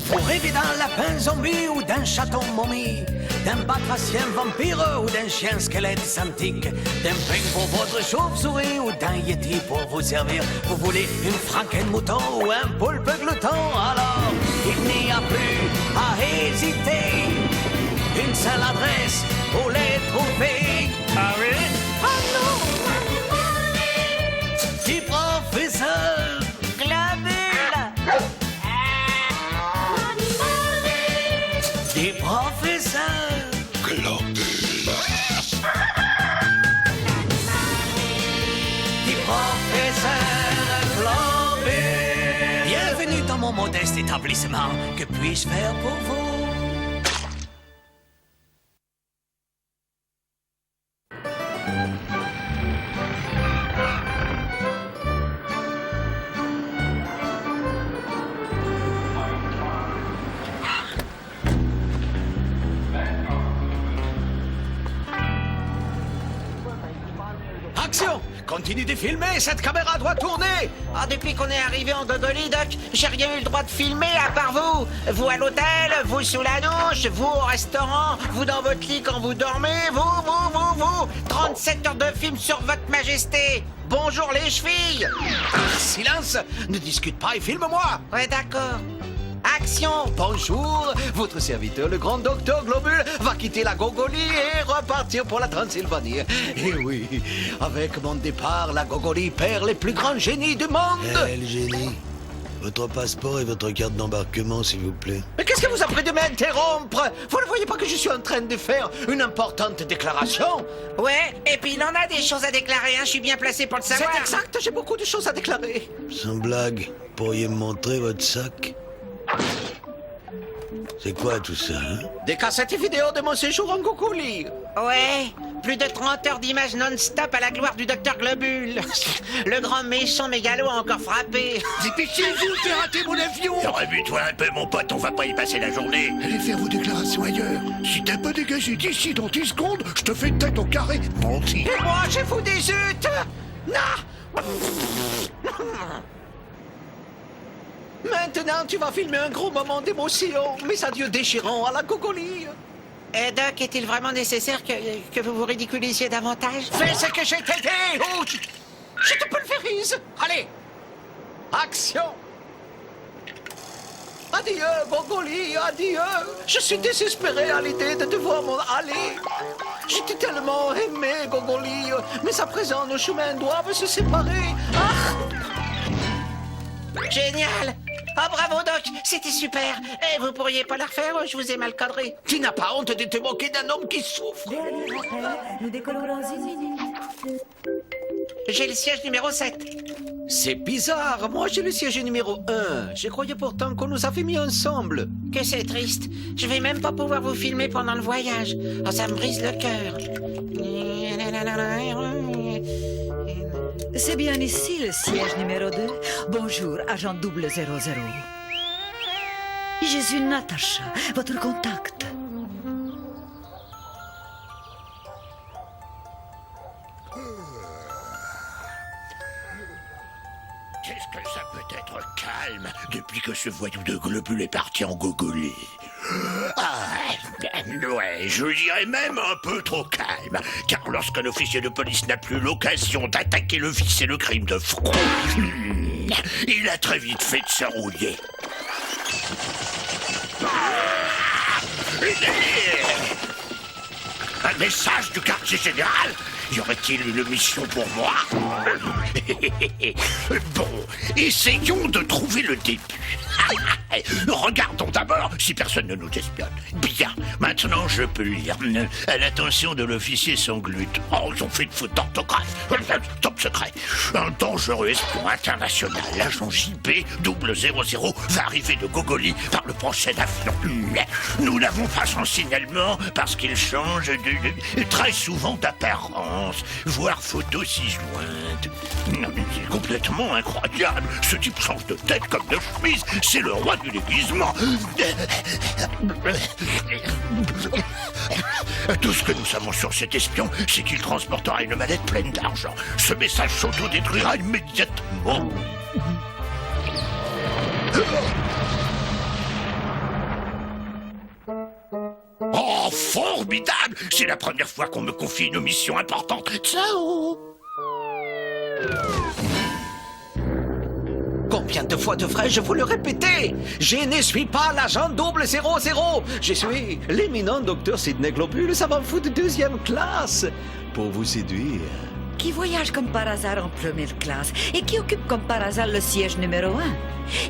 Vous rêvez d'un lapin zombie ou d'un chaton momie, d'un batracien vampire ou d'un chien squelette santique, d'un peigne pour votre chauve-souris ou d'un yeti pour vous servir. Vous voulez une franken-mouton ou un poulpe glouton? Alors, il n'y a plus à hésiter. Une seule adresse pour les trouver. Ah oui? Ah non! Du professeur Globule. Du professeur Globule. Du professeur Globule. Bienvenue dans mon modeste établissement. Que puis-je faire pour vous? Action! Continue de filmer, cette caméra doit tourner! Ah, depuis qu'on est arrivé en Gogoli, Doc, j'ai rien eu le droit de filmer à part vous. Vous à l'hôtel, vous sous la douche, vous au restaurant, vous dans votre lit quand vous dormez, vous. 37 heures de film sur votre majesté. Bonjour les chevilles. Silence! Ne discute pas et filme-moi! Ouais, d'accord. Action! Bonjour, votre serviteur, le grand docteur Globule, va quitter la Gogolie et repartir pour la Transylvanie. Et oui, avec mon départ, la Gogolie perd les plus grands génies du monde. Le génie. Votre passeport et votre carte d'embarquement, s'il vous plaît. Mais qu'est-ce que vous avez de m'interrompre? Vous ne voyez pas que je suis en train de faire une importante déclaration? Ouais, et puis il en a des choses à déclarer, hein, je suis bien placé pour le savoir. C'est exact, j'ai beaucoup de choses à déclarer. Sans blague, pourriez me montrer votre sac? C'est quoi tout ça, hein? Des cassettes vidéo de mon séjour en Gogolie. Ouais, plus de 30 heures d'images non-stop à la gloire du docteur Globule. Le grand méchant mégalo a encore frappé. Dépêchez-vous, j'ai raté mon avion. Remue-toi un peu, mon pote, on va pas y passer la journée. Allez faire vos déclarations ailleurs. Si t'as pas dégagé d'ici dans 10 secondes, je te fais tête au carré. Menti. Et moi, je fous des chutes. Non. Maintenant, tu vas filmer un gros moment d'émotion, mes adieux déchirants à la Gogolie. Et Doc, est-il vraiment nécessaire que vous vous ridiculisiez davantage? Fais ce que j'ai t'aidé ou je te pulvérise. Allez, action. Adieu, Gogolie, adieu. Je suis désespéré à l'idée de devoir m'en aller. J'étais tellement aimé, Gogolie, mais à présent, nos chemins doivent se séparer. Ah! Génial. Ah, bravo, Doc, c'était super. Et vous pourriez pas la refaire, je vous ai mal cadré. Tu n'as pas honte de te moquer d'un homme qui souffre. Nous décollons dans une minute. J'ai le siège numéro 7. C'est bizarre, moi j'ai le siège numéro 1. Je croyais pourtant qu'on nous avait mis ensemble. Que c'est triste. Je vais même pas pouvoir vous filmer pendant le voyage. Oh, ça me brise le cœur. C'est bien ici le siège numéro 2. Bonjour, agent 000. Je suis Natacha, votre contact. Qu'est-ce que ça peut être calme depuis que ce voyou de Globule est parti en Gogolie? Ouais, je dirais même un peu trop calme, car lorsqu'un officier de police n'a plus l'occasion d'attaquer le vice et le crime de front, il a très vite fait de se rouiller. Un message du quartier général? Y aurait-il une mission pour moi? Bon, essayons de trouver le début. Regardons d'abord si personne ne nous espionne. Bien, maintenant je peux lire. À l'attention de l'officier Sanglute. Oh, ils ont fait une faute d'orthographe. Top secret. Un dangereux espion international, l'agent JB 000, va arriver de Gogolie par le prochain avion. Nous n'avons pas son signalement parce qu'il change très souvent d'apparence, voire photo si jointe. C'est complètement incroyable. Ce type change de tête comme de chemise. C'est le roi du déguisement. Tout ce que nous savons sur cet espion, c'est qu'il transportera une mallette pleine d'argent. Ce message s'auto-détruira immédiatement. Formidable! C'est la première fois qu'on me confie une mission importante. Ciao! Combien de fois devrais-je vous le répéter? Je ne suis pas l'agent 000. Je suis l'éminent docteur Sidney Globule, savant fou de 2e classe. Pour vous séduire. Qui voyage comme par hasard en première classe et qui occupe comme par hasard le siège numéro 1.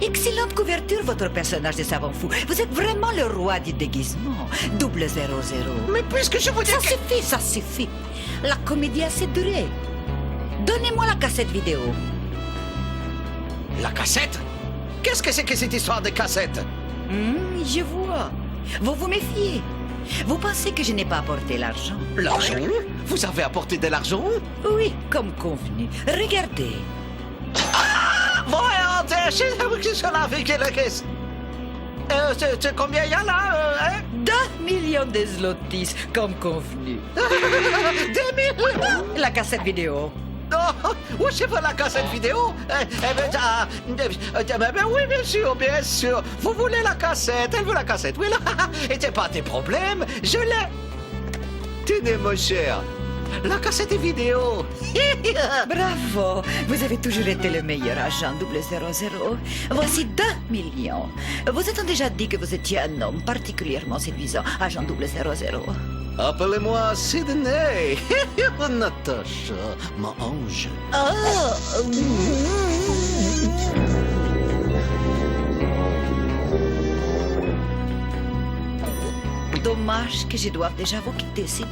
Excellente couverture, votre personnage de savant fou. Vous êtes vraiment le roi du déguisement. 000. Mais puisque je vous dis que... Ça suffit. La comédie a assez duré. Donnez-moi la cassette vidéo. La cassette? Qu'est-ce que c'est que cette histoire de cassette? Je vois. Vous vous méfiez. Vous pensez que je n'ai pas apporté l'argent? L'argent? Vous avez apporté de l'argent? Oui, comme convenu. Regardez. Voyons, je avec la caisse. C'est combien il y a là, hein? 2 millions de zlotys, comme convenu. 2 000. La cassette vidéo. Oh, où c'est pas la cassette vidéo? Oui, bien sûr. Vous voulez la cassette? Elle veut la cassette, oui, là. Et c'est pas tes problèmes, je l'ai. Tenez, mon cher, la cassette vidéo. Bravo. Vous avez toujours été le meilleur agent 000. Voici 2 millions. Vous a-t-on déjà dit que vous étiez un homme particulièrement séduisant, agent 000? Appelez-moi Sidney. Natacha, ma ange. Dommage que je doive déjà vous quitter, Sidney.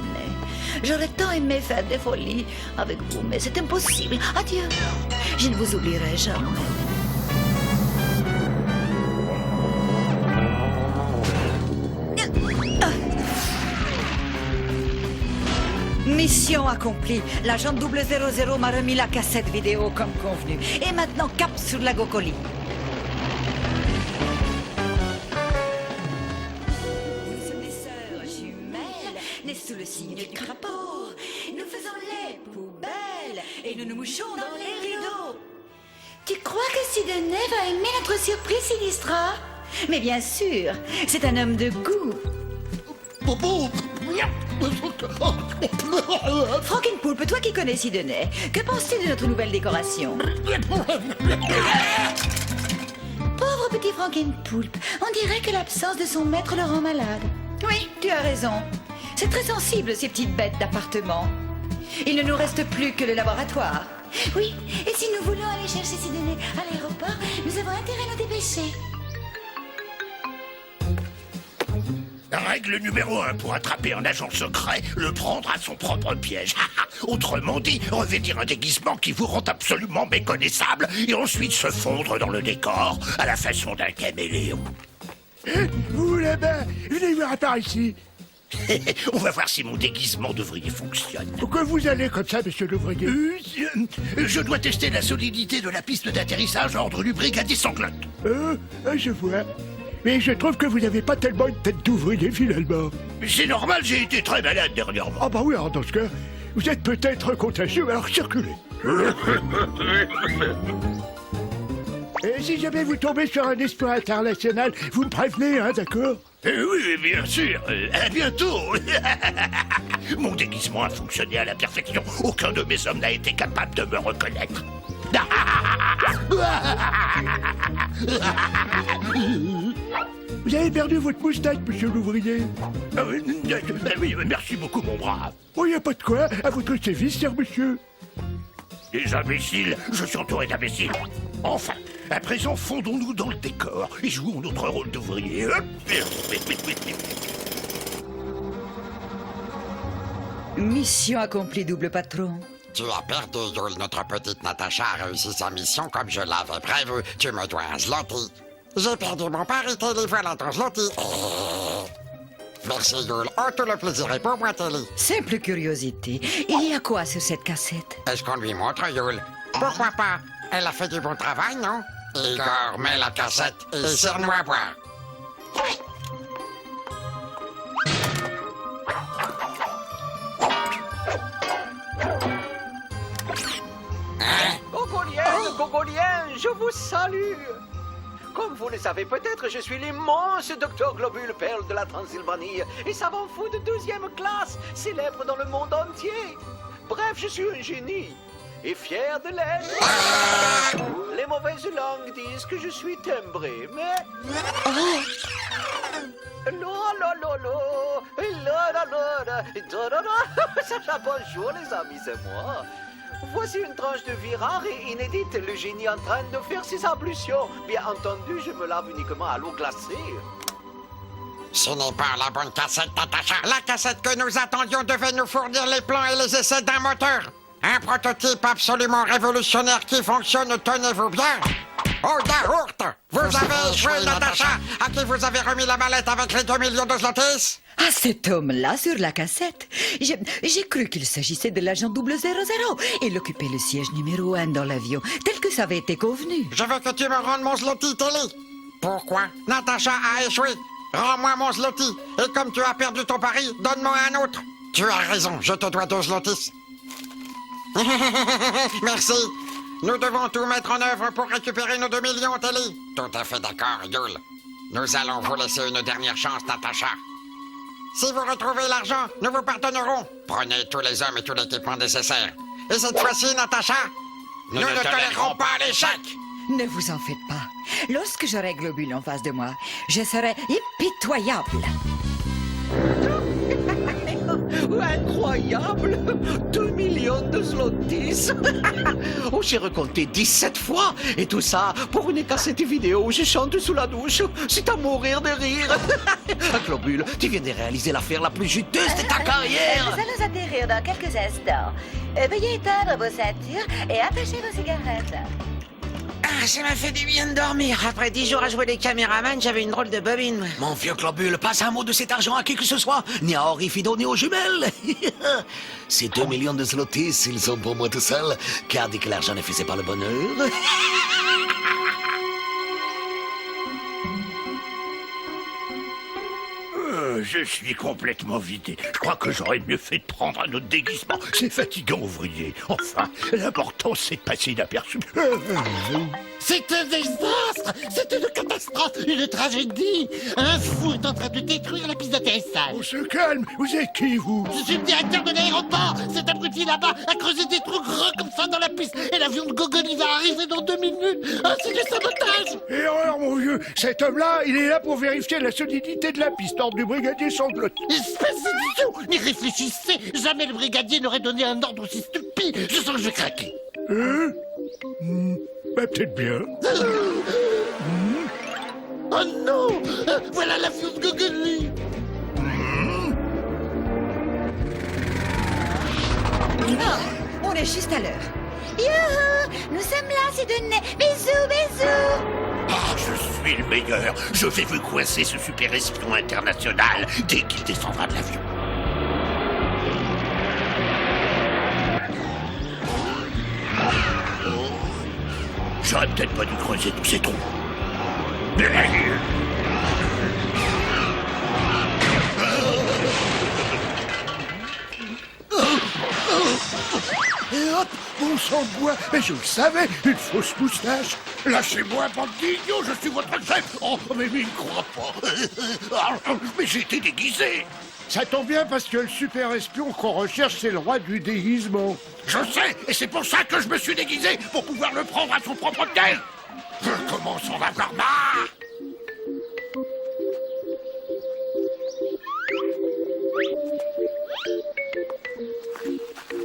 J'aurais tant aimé faire des folies avec vous, mais c'est impossible. Adieu. Je ne vous oublierai jamais. Mission accomplie. L'agent 000 m'a remis la cassette vidéo comme convenu. Et maintenant, cap sur la Gokoli. Nous sommes des sœurs jumelles, nées sous le signe du crapaud. Nous faisons les poubelles et nous nous mouchons dans les rideaux. Tu crois que Sidney va aimer notre surprise, Sinistra? Mais bien sûr, c'est un homme de goût. Frankenpoolpe, toi qui connais Sidney, que penses-tu de notre nouvelle décoration? Pauvre petit Frankenpoolpe, on dirait que l'absence de son maître le rend malade. Oui, tu as raison. C'est très sensible, ces petites bêtes d'appartement. Il ne nous reste plus que le laboratoire. Oui, et si nous voulons aller chercher Sidney à l'aéroport, nous avons intérêt à nous dépêcher. Règle numéro 1, pour attraper un agent secret, le prendre à son propre piège. Autrement dit, revêtir un déguisement qui vous rend absolument méconnaissable et ensuite se fondre dans le décor à la façon d'un caméléon. Vous là-bas, venez voir par ici. On va voir si mon déguisement d'ouvrier fonctionne. Pourquoi vous allez comme ça, monsieur l'ouvrier? Je dois tester la solidité de la piste d'atterrissage ordre du brigadier Sanglotte. Je vois. Mais je trouve que vous n'avez pas tellement une tête d'ouvrier, finalement. C'est normal, j'ai été très malade dernièrement. Ah bah oui, alors dans ce cas, vous êtes peut-être contagieux, alors circulez. Et si jamais vous tombez sur un espoir international, vous me prévenez, hein, d'accord? Oui, bien sûr. À bientôt. Mon déguisement a fonctionné à la perfection. Aucun de mes hommes n'a été capable de me reconnaître. Vous avez perdu votre moustache, monsieur l'ouvrier. Oui, merci beaucoup, mon brave. Oh, y a pas de quoi. À votre service, cher monsieur. Des imbéciles, je suis entouré d'imbéciles. Enfin, à présent, fondons-nous dans le décor et jouons notre rôle d'ouvrier. Mission accomplie, double patron. Tu as perdu, Yule. Notre petite Natacha a réussi sa mission comme je l'avais prévu. Tu me dois un zloty. J'ai perdu mon pari, Telly. Voilà ton zloty. Merci, Yule. Oh, tout le plaisir est pour moi, Telly. Simple curiosité. Il y a quoi sur cette cassette? Est-ce qu'on lui montre, Yule? Pourquoi pas? Elle a fait du bon travail, non? Igor, mets la cassette et serre-nous à boire. Gogolienne, je vous salue. Comme vous le savez peut-être, je suis l'immense docteur Globule Perle de la Transylvanie et savant fou de 2e classe, célèbre dans le monde entier. Bref, je suis un génie et fier de l'être. Les mauvaises langues disent que je suis timbré, mais... Bonjour les amis, c'est moi. Voici une tranche de vie rare et inédite, le génie en train de faire ses ablutions. Bien entendu, je me lave uniquement à l'eau glacée. Ce n'est pas la bonne cassette, Natacha. La cassette que nous attendions devait nous fournir les plans et les essais d'un moteur. Un prototype absolument révolutionnaire qui fonctionne, tenez-vous bien. Oh, yaourt! Vous avez échoué, Natacha, à qui vous avez remis la mallette avec les 2 millions de zlotys? Ah, cet homme-là sur la cassette. J'ai cru qu'il s'agissait de l'agent 000. Il occupait le siège numéro 1 dans l'avion, tel que ça avait été convenu. Je veux que tu me rendes mon zloty, Telly. Pourquoi? Natacha a échoué. Rends-moi mon zloty. Et comme tu as perdu ton pari, donne-moi un autre. Tu as raison, je te dois 2 zlotys. Merci. Nous devons tout mettre en œuvre pour récupérer nos 2 millions, Telly. Tout à fait d'accord, Yul. Nous allons vous laisser une dernière chance, Natacha. Si vous retrouvez l'argent, nous vous pardonnerons. Prenez tous les hommes et tout l'équipement nécessaire. Et cette fois-ci, Natacha, nous ne tolérerons pas l'échec. Ne vous en faites pas. Lorsque j'aurai Globule en face de moi, je serai impitoyable. Incroyable! 2 millions de zlotys! Oh, j'ai recompté 17 fois! Et tout ça pour une cassette vidéo où je chante sous la douche. C'est à mourir de rire! Globule, tu viens de réaliser l'affaire la plus juteuse de ta carrière! Nous allons atterrir dans quelques instants. Veuillez éteindre vos ceintures et attacher vos cigarettes. Ah, ça m'a fait du bien de dormir. Après 10 jours à jouer les caméramans, j'avais une drôle de bobine. Mon vieux Globule, pas un mot de cet argent à qui que ce soit, ni à Orifido, ni aux jumelles. Ces 2 millions de zlotys, ils sont pour moi tout seul, car dit que l'argent ne faisait pas le bonheur. Je suis complètement vidé. Je crois que j'aurais mieux fait de prendre un autre déguisement. C'est fatigant, ouvrier. Enfin, l'important, c'est de passer inaperçu. C'est un désastre! C'est une catastrophe! Une tragédie! Un fou est en train de détruire la piste d'atterrissage! On se calme. Vous êtes qui, vous? Je suis le directeur de l'aéroport! Cet abruti là-bas a creusé des trous gros comme ça dans la piste et l'avion de Gogol il va arriver dans 2 minutes! Ah, c'est du sabotage! Erreur, mon vieux. Cet homme-là, il est là pour vérifier la solidité de la piste, ordre du brigadier Sanglotte. Espèce d'idiot! Mais réfléchissez! Jamais le brigadier n'aurait donné un ordre aussi stupide! Je sens que je vais craquer! Bah, peut-être bien. Oh non! Voilà l'avion de Gogol! Ah, on est juste à l'heure. Youhou! Nous sommes là, Sidounais. Bisous, bisous! Ah, je suis le meilleur. Je vais vous coincer ce super espion international dès qu'il descendra de l'avion. J'aurais peut-être pas dû creuser tous ces trous. Et hop, bon sang de bois. Mais je le savais, une fausse moustache. Lâchez-moi, bande d'idiots, je suis votre chef. Oh, mais il ne croit pas. Mais j'ai été déguisé. Ça tombe bien parce que le super espion qu'on recherche, c'est le roi du déguisement. Je sais, et c'est pour ça que je me suis déguisé, pour pouvoir le prendre à son propre thème. Je commence à en avoir marre.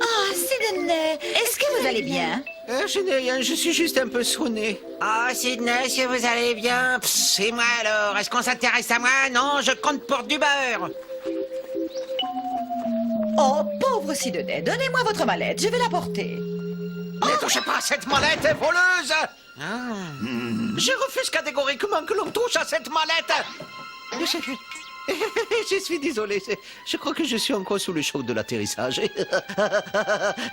Ah, Sidounais, est-ce que vous allez bien? Je n'ai rien, je suis juste un peu sonné. Ah, Sidney, si vous allez bien. Psst, et moi alors? Est-ce qu'on s'intéresse à moi? Non, je compte pour du beurre. Oh, pauvre Sidounais, donnez-moi votre mallette, je vais la porter. Ne touchez pas à cette mallette voleuse! Je refuse catégoriquement que l'on touche à cette mallette! Je suis désolé, je crois que je suis encore sous le choc de l'atterrissage.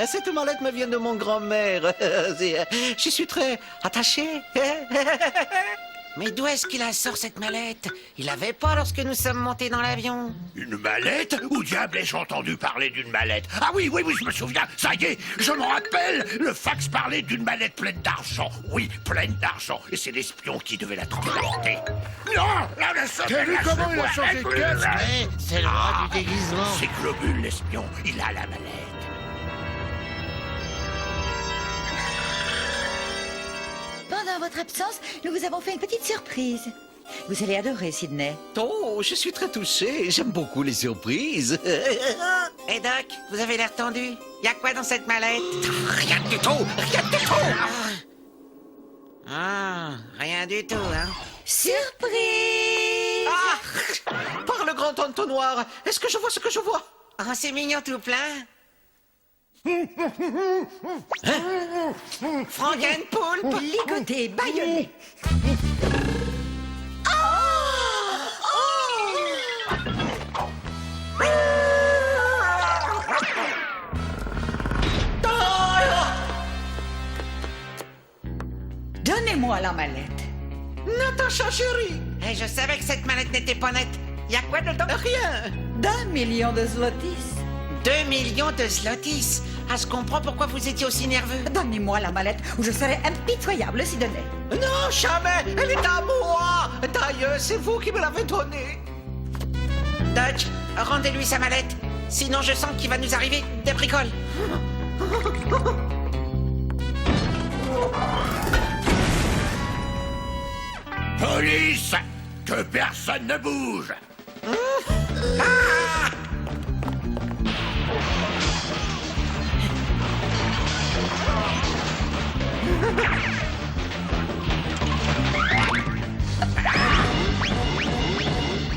Cette mallette me vient de mon grand-mère. Je suis très attaché. Mais d'où est-ce qu'il a sort cette mallette? Il l'avait pas lorsque nous sommes montés dans l'avion. Une mallette? Où diable ai-je entendu parler d'une mallette? Ah oui, je me souviens, ça y est, je me rappelle. Le fax parlait d'une mallette pleine d'argent. Oui, pleine d'argent. Et c'est l'espion qui devait la transporter. Non, là, T'as vu comment il a changé de casque? C'est le roi du déguisement. C'est Globule, l'espion. Il a la mallette. Pendant votre absence, nous vous avons fait une petite surprise. Vous allez adorer, Sidney. Oh, je suis très touché. J'aime beaucoup les surprises. Hé Doc, vous avez l'air tendu. Y a quoi dans cette mallette? Rien du tout. Rien du tout. Rien du tout, hein? Surprise! Par le grand entonnoir. Est-ce que je vois ce que je vois? Oh, c'est mignon tout plein. Frankenpoulpe! Ligoté, bâillonné. Donnez-moi la mallette. Natacha, chérie. Eh, je savais que cette mallette n'était pas nette. Y a quoi dedans? Rien. d'1 million de zlotys. 2 millions de zlotys. Ah, je comprends pourquoi vous étiez aussi nerveux. Donnez-moi la mallette ou je serai impitoyable, Sidney. Non, jamais. Elle est à moi. D'ailleurs, c'est vous qui me l'avez donnée. Doc, rendez-lui sa mallette. Sinon, je sens qu'il va nous arriver des bricoles. Police! Que personne ne bouge!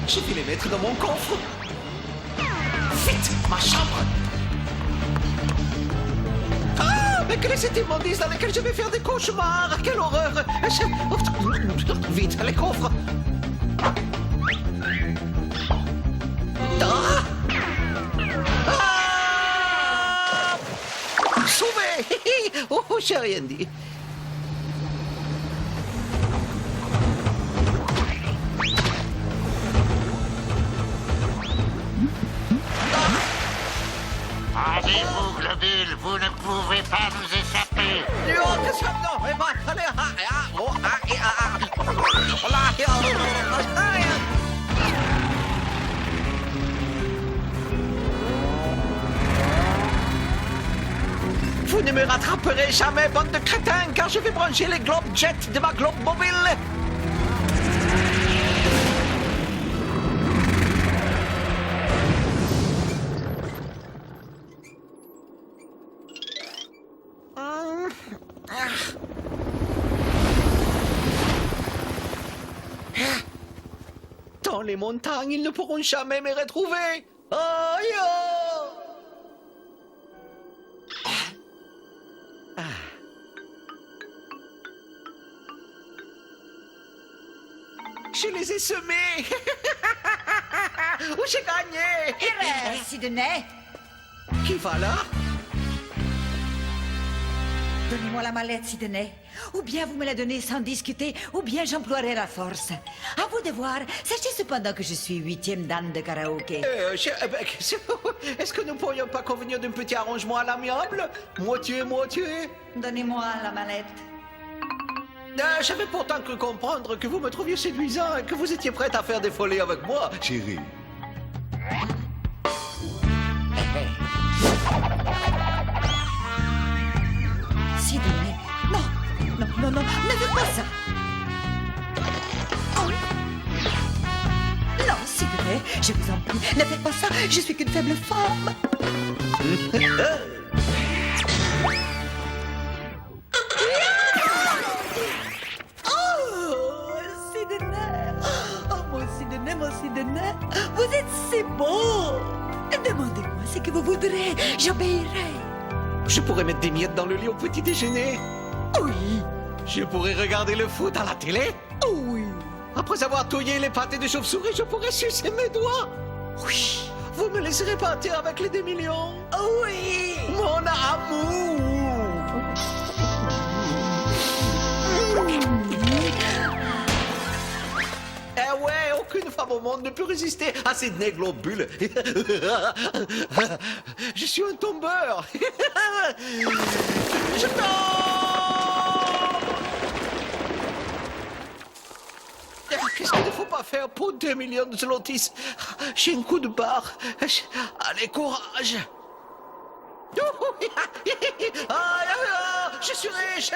Je vais les mettre dans mon coffre. Vite, ma chambre. Ah, mais quelle est cette immondice dans laquelle je vais faire des cauchemars? Quelle horreur. Vite, les coffres. Ah! Ah! Sauvé. Oh, j'ai rien dit. Rendez-vous, Globule, vous ne pouvez pas nous échapper. Oh, que ça... Non, mais pas... Allez, Vous ne me rattraperez jamais, bande de crétins, car je vais brancher les globes jets de ma globe mobile. Dans les montagnes, ils ne pourront jamais me retrouver. Aïe! Je les ai semés. Où j'ai gagné? Sidney, Qui va là? donnez-moi la mallette, Sidney. Ou bien vous me la donnez sans discuter, ou bien j'emploierai la force. À vous de voir. Sachez cependant que je suis 8e dame de karaoké. Est-ce que nous pourrions pas convenir d'un petit arrangement à l'amiable? Moitié. Donnez-moi la mallette. J'avais pourtant cru comprendre que vous me trouviez séduisant et que vous étiez prête à faire des folies avec moi, chérie. Sidney, non, ne faites pas ça. Oh. Non, Sidney, je vous en prie, ne faites pas ça. Je suis qu'une faible femme. Mon Sidney, vous êtes si beau. Demandez-moi ce que vous voudrez, j'obéirai. Je pourrais mettre des miettes dans le lit au petit déjeuner. Oui, Je pourrais regarder le foot à la télé. oui, Après avoir touillé les pâtés de chauve-souris, je pourrais sucer mes doigts. oui, Vous me laisserez partir avec les 2 millions. oui. Mon amour. au monde ne peut résister à ces globules. Je suis un tombeur. Je tombe. Qu'est-ce qu'il ne faut pas faire pour 2 millions de zlotys? J'ai un coup de barre. Allez, courage. Je suis riche.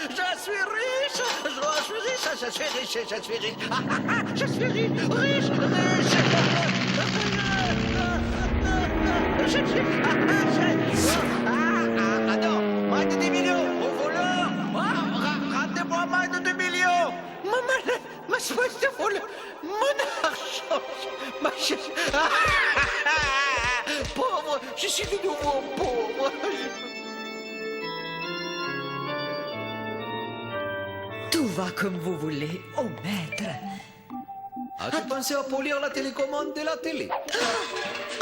Je suis riche. Je suis riche. Je suis riche. Je suis riche. Je suis riche. Riche. Je suis... Ah non, moins de 10 millions. Au voleur. Rendez-moi moins de 2 millions. Ma espèce de voleur. Mon argent. Ma chaise. Pauvre, je suis de nouveau pauvre. Tout va comme vous voulez, oh maître. As-tu pensé à polir la télécommande de la télé?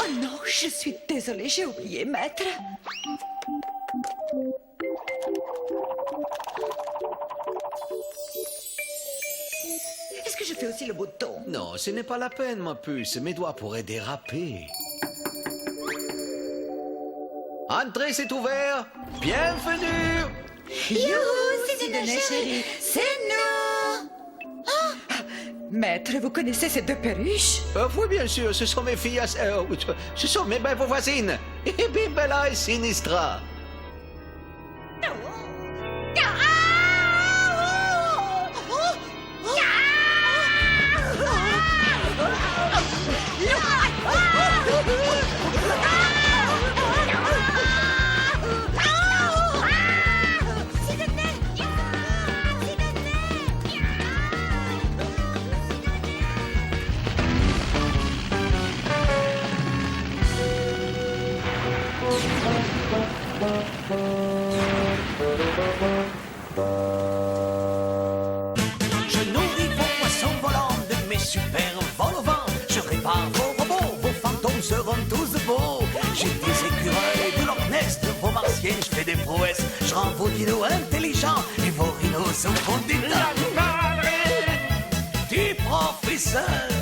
Oh non, je suis désolée, j'ai oublié, maître. Est-ce que je fais aussi le bouton? Non, ce n'est pas la peine, ma puce. Mes doigts pourraient déraper. Entrez, c'est ouvert. Bienvenue. Youhou, c'est Dieudonné, chérie. C'est nous. Ah, maître, vous connaissez ces 2 perruches? Oui, bien sûr, ce sont mes filles. Ce sont mes belles voisines. Bimbella et Sinistra. Je nourris vos poissons volants de mes super vols au vent. Je répare vos robots, vos fantômes seront tous beaux. J'ai des écureuils de Loch Ness, de vos martiens, je fais des prouesses. Je rends vos dinos intelligents et vos rhinos sont fondés. La du professeur.